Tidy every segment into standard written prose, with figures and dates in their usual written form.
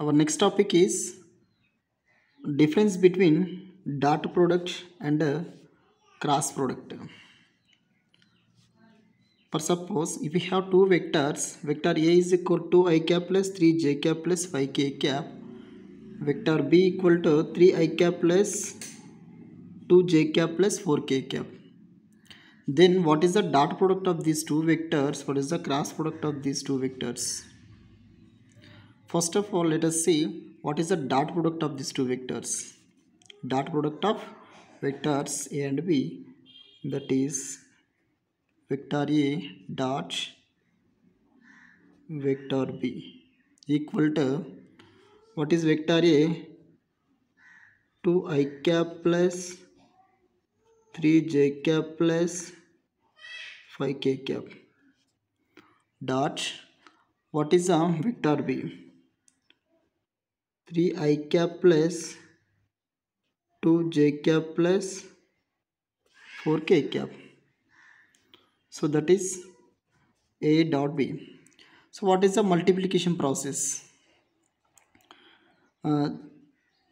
Our next topic is difference between dot product and a cross product. For suppose if we have two vectors, vector A is equal to I cap plus 3j cap plus 5k cap, vector B equal to 3I cap plus 2j cap plus 4k cap. Then what is the dot product of these two vectors? What is the cross product of these two vectors? First of all, let us see what is the dot product of these two vectors. Dot product of vectors A and B, that is vector A dot vector B equal to, what is vector A? 2I cap plus 3j cap plus 5k cap dot, what is vector B? 3I cap plus 2j cap plus 4k cap. So that is A dot B. So what is the multiplication process?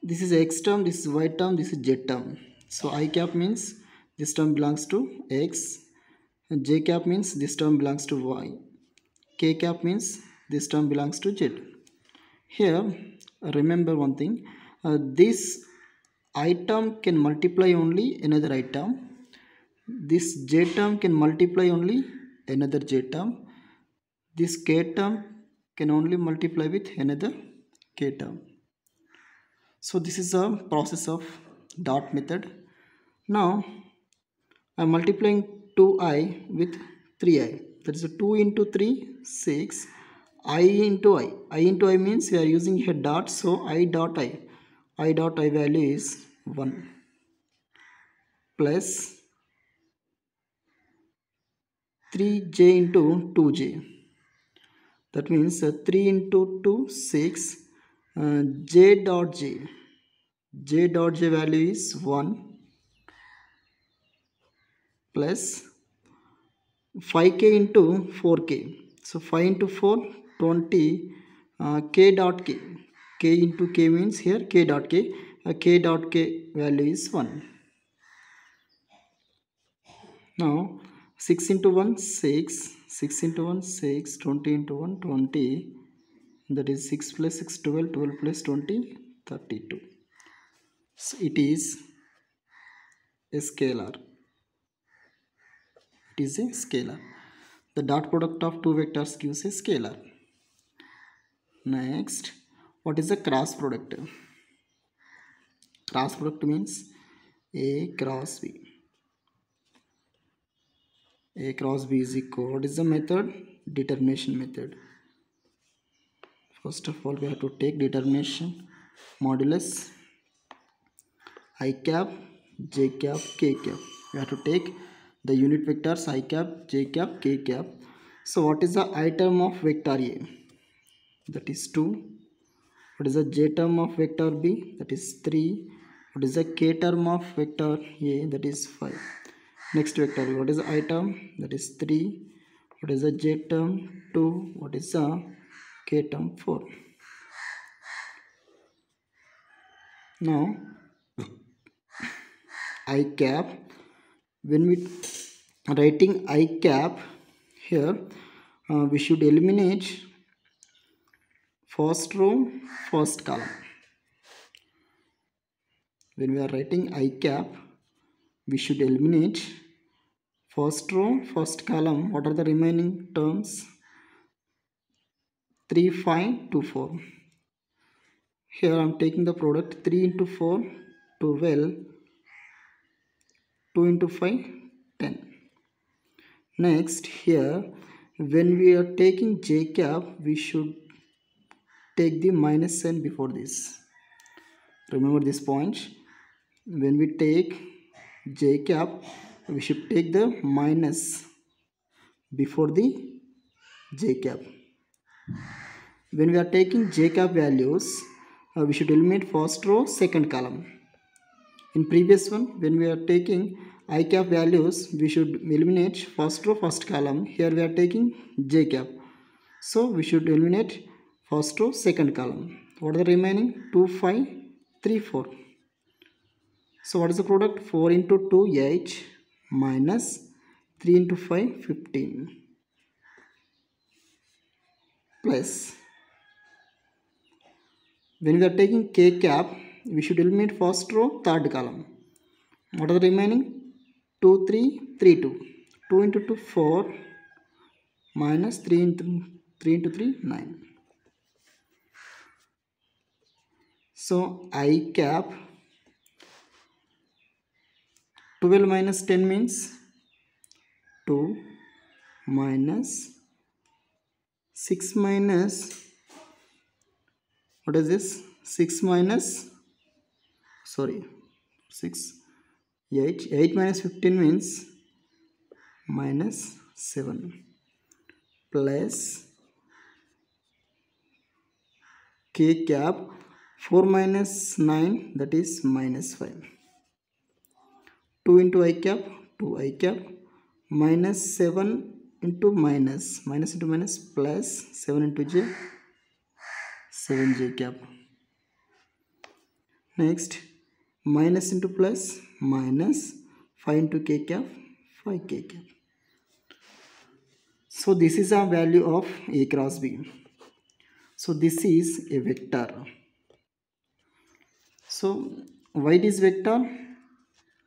This is x term, this is y term, this is z term. So I cap means this term belongs to x, and j cap means this term belongs to y, k cap means this term belongs to z. Here remember one thing, this item can multiply only another item, this j term can multiply only another j term, this k term can only multiply with another k term. So this is a process of dot method. Now I am multiplying 2I with 3I, that is 2 into 3 6, I into I into I means we are using here dot, so I dot I dot I value is 1 plus 3j into 2j, that means 3 into 2 6, j dot j value is 1 plus 5k into 4k, so 5 into 4 20, k dot k into k means here k dot k, k dot k value is 1. Now 6 into 1 6, 6 into 1 6, 20 into 1 20, that is 6 plus 6 12, 12 plus 20 32. So it is a scalar. It is a scalar. The dot product of two vectors gives a scalar. Next, what is the cross product? Cross product means A cross B. A cross B is equal. What is the method? Determination method. First of all, we have to take determination modulus I cap, j cap, k cap. We have to take the unit vectors I cap, j cap, k cap. So what is the I term of vector A? That is 2. What is the j term of vector B? That is 3. What is the k term of vector A? That is 5. Next vector, what is the I term? That is 3. What is the j term? 2. What is the k term? 4. Now I cap, when we writing I cap here, we should eliminate first row, first column. When we are writing I cap, we should eliminate first row, first column. What are the remaining terms? 3, 5, 2, 4. Here I am taking the product 3 into 4, 12, 2 into 5, 10. Next, here when we are taking j cap, we should take the minus sign before this. Remember this point. When we take j cap, we should take the minus before the j cap. When we are taking j cap values, we should eliminate first row, second column. In previous one, when we are taking I cap values, we should eliminate first row, first column. Here we are taking j cap, so we should eliminate first row, second column. What are the remaining? 2, 5, 3, 4. So what is the product? 4 into 2, 8, minus 3 into 5, 15, plus, when we are taking k cap, we should eliminate first row, third column. What are the remaining? 2, 3, 3, 2. 2 into 2, 4, minus 3 into 3, 9. So I cap 12 minus 10 means 2, minus 6 minus, what is this? 6 minus, sorry, 6, 8. 8 minus 15 means minus 7, plus k cap 4 minus 9, that is minus 5. 2 into I cap, 2 I cap, minus 7 into minus into minus, plus 7 into j, 7 j cap. Next, minus into plus, minus 5 into k cap, 5 k cap. So this is a value of A cross B. So this is a vector. So why it is vector?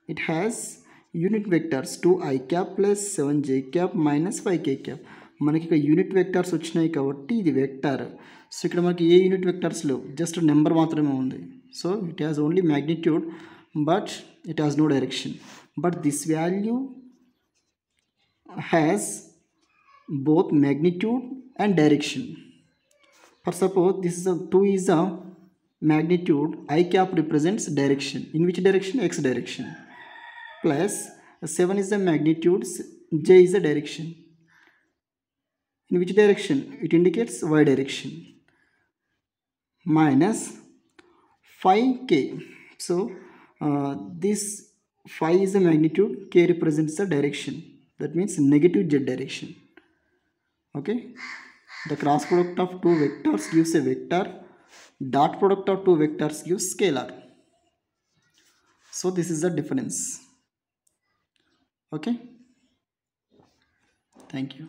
It has unit vectors 2 I cap plus 7 j cap minus 5 k cap. మనకి ఇక్కడ unit vectors వచ్చినాయి కాబట్టి ఇది vector. So ఇక్కడ మనకి ఏ unit vectors లేవు, just number మాత్రమే ఉంది. So it has only magnitude but it has no direction. But this value has both magnitude and direction. For suppose this is a 2 is a magnitude, I cap represents direction. In which direction? X direction. Plus 7 is the magnitude, J is the direction. In which direction? It indicates Y direction. Minus 5k. So this 5 is the magnitude, k represents the direction. That means negative Z direction. Okay, the cross product of two vectors gives a vector, dot product of two vectors gives scalar. So this is the difference. Okay, thank you.